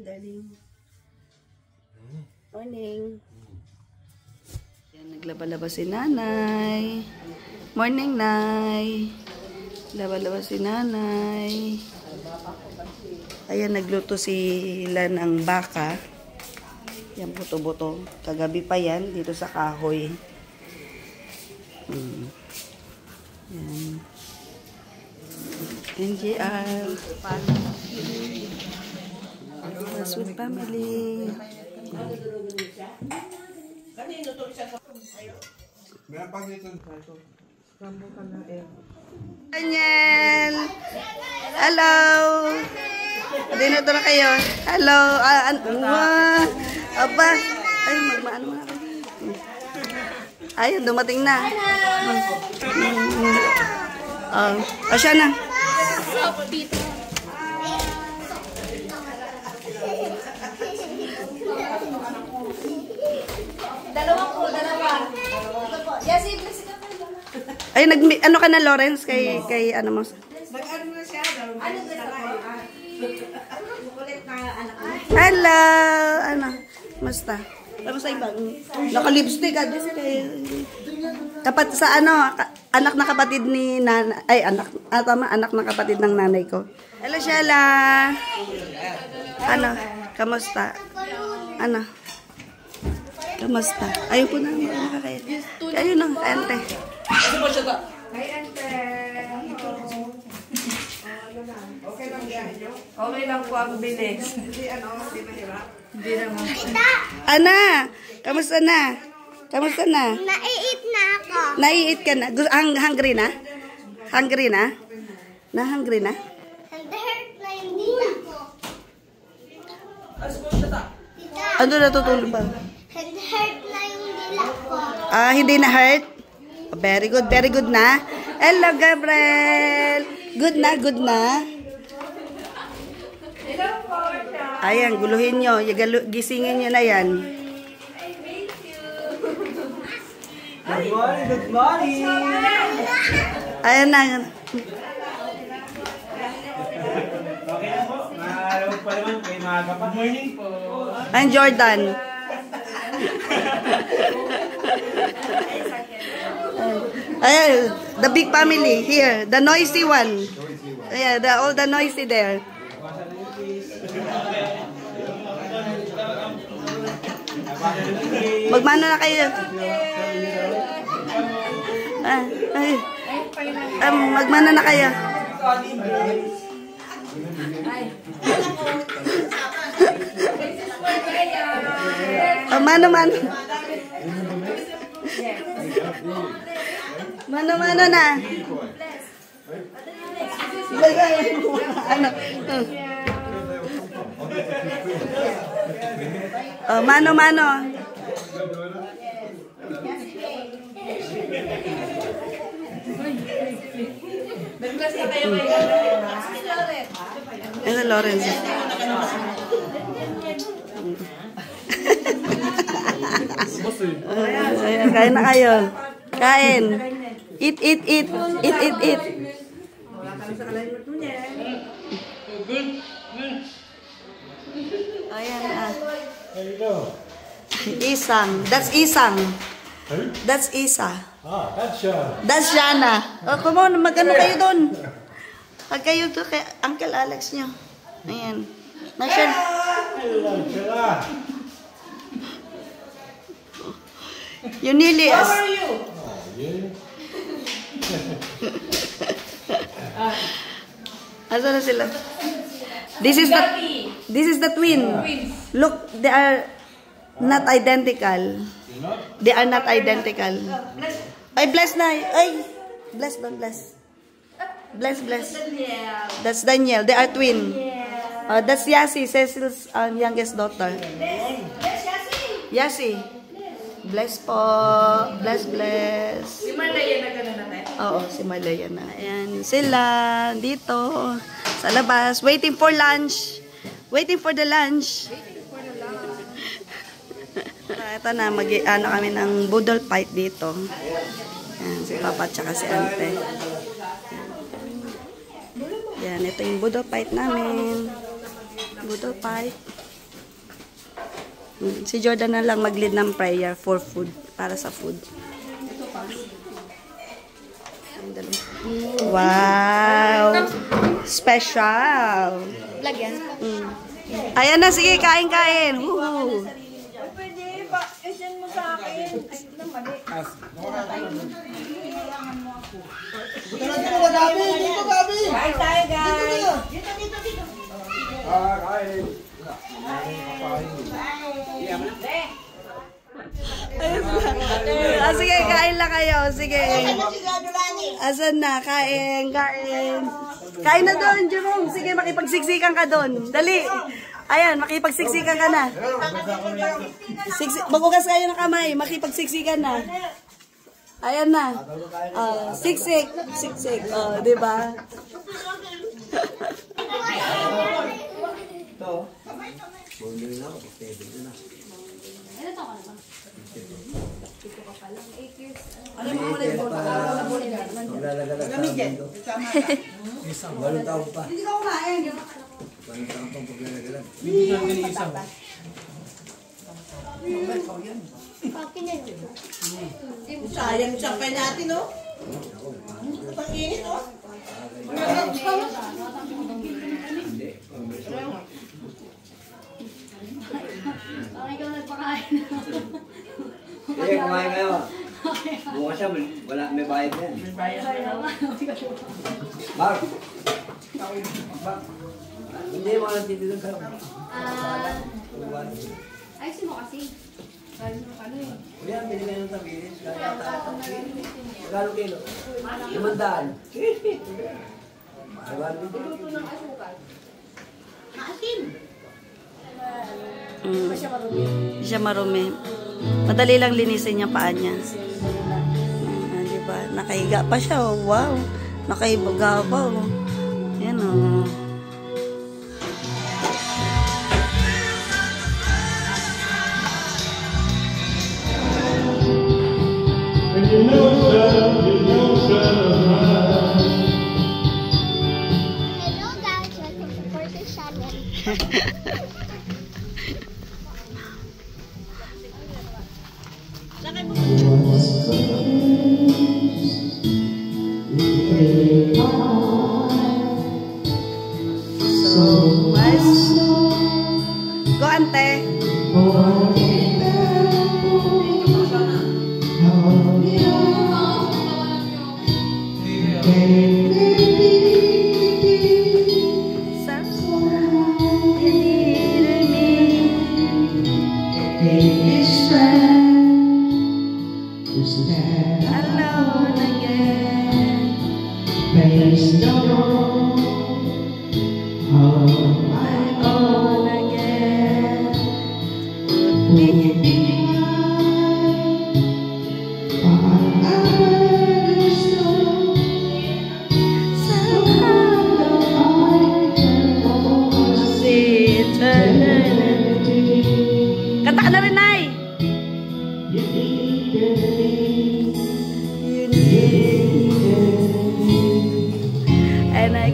darling. Morning. Yan, naglaba-laba si nanay. Morning, nay. Laba-laba si nanay. Ayan, nagluto sila ng baka. Yan, buto-buto. Kagabi pa yan, dito sa kahoy. Yan. NGR. Sweet family. Daniel! Hello! Dito na kayo. Hello! Aba! Ay, magmaan mo na kayo. Ayun, dumating na. Siya na. Dalawa. Yes, ay, ano ka na, Lawrence? Kay ano mo? Nag-ano na siya. Hello! Ano? Musta? Pero sa ibang, naka-lipstick. Sa ano, anak na kapatid ni nanay. Ay, anak na kapatid ng nanay ko. Hello, Shella! Ano? Kamusta? Ano? Kamusta? Ayun po na. Ayun na, ante. Hi, ante. Okay lang yan. Okay lang po ang bilis. Hindi mahirap. Hindi naman. Ana, kamusta na? Kamusta na? Nai-eat na ako. Nai-eat ka na? Hungry na? Hungry na? Na-hungry na? Nag-hurt na yung dila ko. Ano natutulog ba? Nag-hurt na yung dila ko. Hindi na hurt? Very good na. Hello, Gabriel. Good na. Ayan, guluhin nyo. Gisingin nyo na yan. Good morning. Ayan na. Okay na po. Mahalawag pa naman kay mga kapag morning po. Ayan, Jordan. Ayan, the big family here. The noisy one. Ayan, all the noisy there. Magmano na kayo. Magmano na kayo. Mano. Mano na. Ano? Mano. Nag-class na kayo kay Lawrence. Kain na kayo. Kain. Eat. Ayan na. Isang. That's Isang. That's Isa. That's Sean. That's Shana. Come on, magano kayo doon. Pag kayo to kay Uncle Alex nyo. Ayan. Nasyan. Hello, Shana. You nearly How are you? Asa na sila? This is the twin. Look, they are not identical. They are not identical. Ay, bless na. Ay, bless. That's Daniel. They are twin. That's Yasi, Cecil's youngest daughter. Yasi. Bless po. Bless. Si Malaya na gano'n natin? Oo, si Malaya na. Ayan, sila dito sa labas. Waiting for the lunch. Ito na, ano kami ng budol fight dito. Ayan, si Papa at saka si Ante. Yan, ito yung budol fight namin. Budol fight. Si Jordan na lang mag-lead ng prayer for food, para sa food. Wow! Special! Lagyan. Ayan na, sige, kain-kain. Woohoo! Pwede ba? Isyan mo sa akin. Ay, nang mali. Kain tayo, guys. Sige, kain lang kayo. Sige. Asan na? Kain, kain. Kain na doon, Jerome. Sige, makipagsiksikan ka doon. Dali. Ayan, makipagsiksikan ka na. Magugas kayo ng kamay. Makipagsiksikan na. Ayan na. Siksik. Siksik. Di ba? Walong taon pa. Hindi ka kumain. Walong taon pa paglalagalag. Sayang champay natin, no? Ang init, no? Sige, kumain kayo. Bukas siya, wala, may bayad yan. Mark! Mark! Hindi mo lang titilang ka. Ayusin mo kasi. Kuya, binigay ng tabilis. Magkano kilo? 500. Maasim. Hindi siya marumi. Madali lang linisin niya paa niya. Diba? Nakahiga pa siya. Oh. Wow. Nakahiga pa. Oh. Yan o. Hello guys, welcome to Porter's channel. So, go, ante. Alone again. Alone again. Kanta ka na rin, Nay! You and I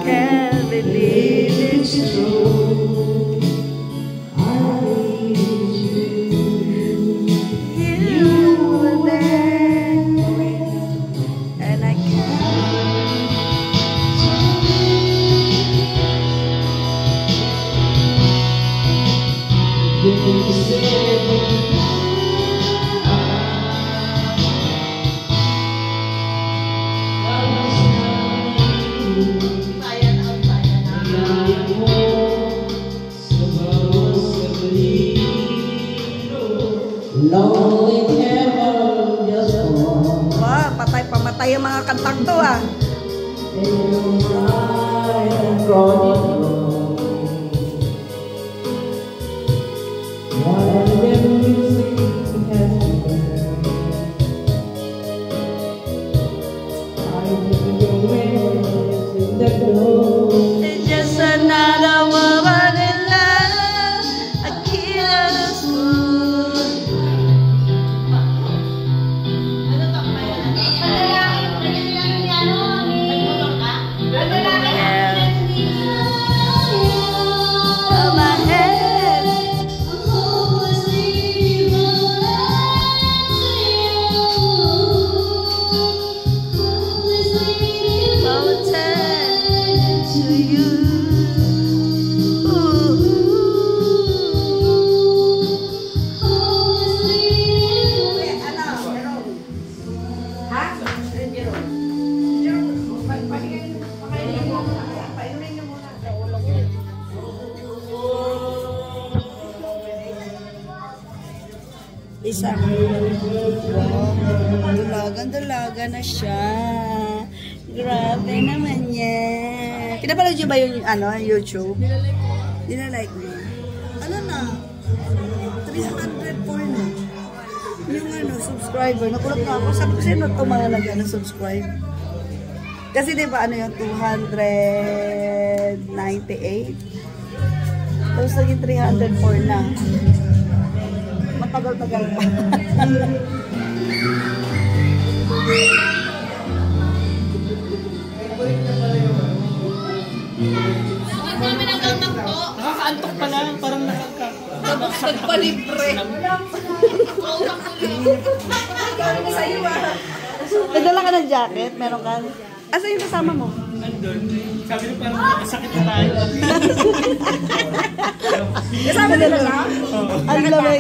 can't believe it's true. You were there, and I wow, patay pamatay ang mga kantang to ah. It's just another woman in love, a killer's fool. Yeah. Isa. Wow. Dalaga na siya. Grabe naman yan. Pinapanood niyo ba yung YouTube? Dinalike mo. Ano na? 304 na. Yung subscriber. Nakulap na ako. Sabi ko sa'yo, tumalaga na subscribe. Kasi diba yung 298? Tapos naging 304 na. Matagal-tagal pa. Nakakaantok pa lang, parang tapos nagpalibre. Nagdala ka ng jacket? Meron ka? Asa yung kasama mo? Nandun. Sabi ko parang nakasakit na tayo. Kasama nila lang? Ang lamig.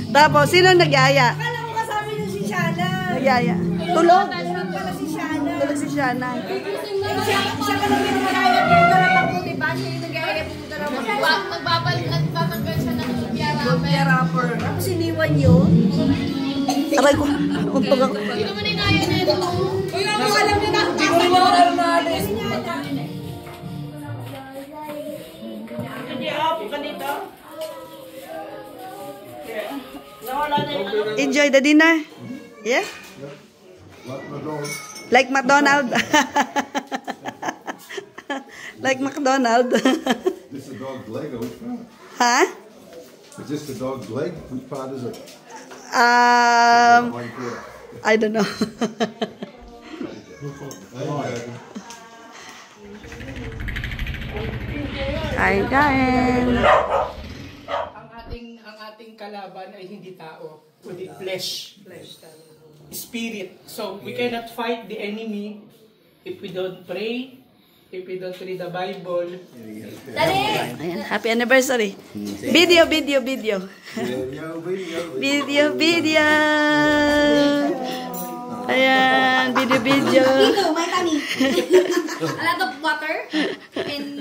Tapos, sino nagyaya? Akala ko kasama niyo si Shana. Nagyaya. Tulog? Pala si Shana. Tulog si Shana. Siya ka lang yung nagaya po talaga po, diba? Siya yung nagaya po talaga. Magbabalik at tatanggal siya ng Lumpia rapper. Tapos iniwan yun. Aray ko. Untog ako. Hindi naman inaya na ito. Uy, ano alam niyo na? Hindi ko rin ako alam na alis. Enjoy the dinner? Yeah? Like McDonald. Like McDonald. This is the dog's leg, or which part? Huh? Is this the dog's leg? Which part is it? Um, One quarter. I don't know. Kain. Ang ating kalaban ay hindi tao, kundi flesh. Spirit. So we cannot fight the enemy if we don't pray, if we don't read the Bible. Ayan, happy anniversary. Video. Video. Ayan, video. Dito, may kami. A lot of water and